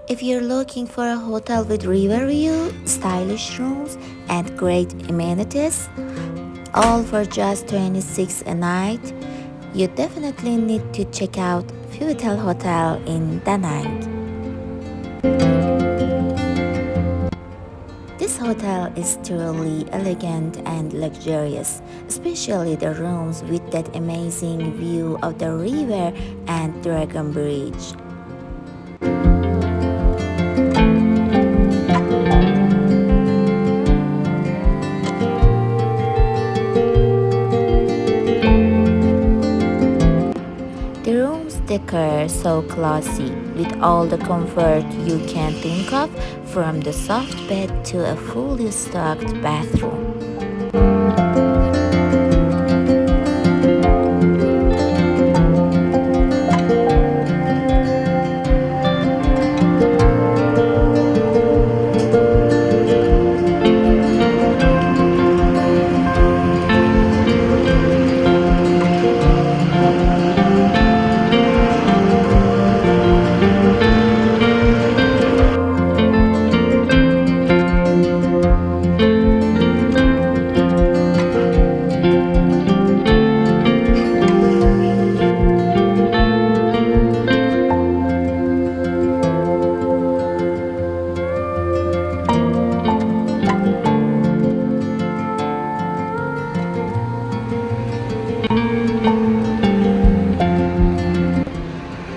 If you're looking for a hotel with river view, stylish rooms, and great amenities, all for just 26 a night, you definitely need to check out Futel Hotel in Danang. This hotel is truly elegant and luxurious, especially the rooms with that amazing view of the river and Dragon Bridge. The room's decor so classy, with all the comfort you can think of, from the soft bed to a fully stocked bathroom.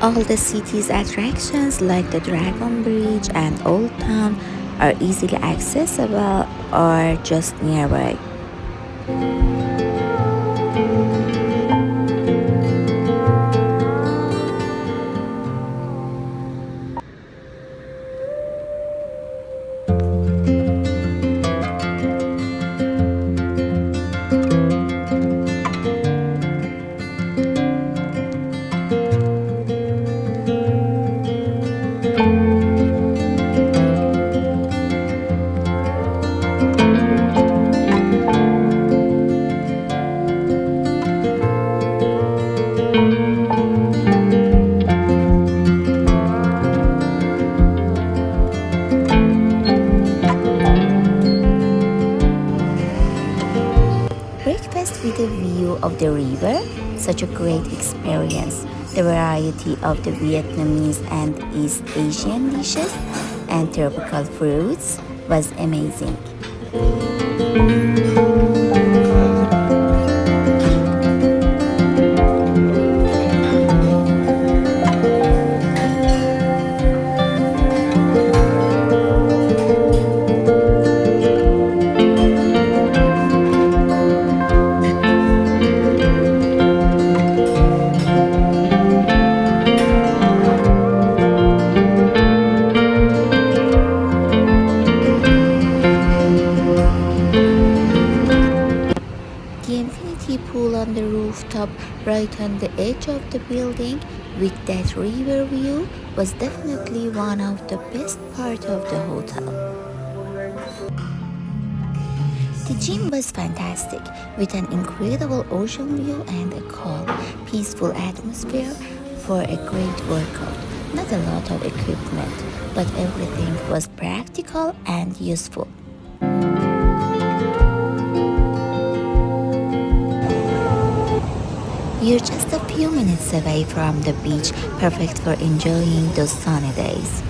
All the city's attractions like the Dragon Bridge and Old Town are easily accessible or just nearby. Breakfast with a view of the river, such a great experience. The variety of the Vietnamese and East Asian dishes and tropical fruits was amazing. The infinity pool on the rooftop right on the edge of the building with that river view was definitely one of the best parts of the hotel. The gym was fantastic with an incredible ocean view and a calm, peaceful atmosphere for a great workout. Not a lot of equipment, but everything was practical and useful. You're just a few minutes away from the beach, perfect for enjoying those sunny days.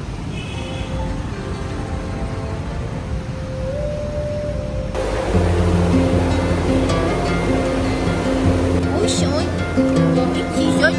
Ôi trời, một cái gì vậy?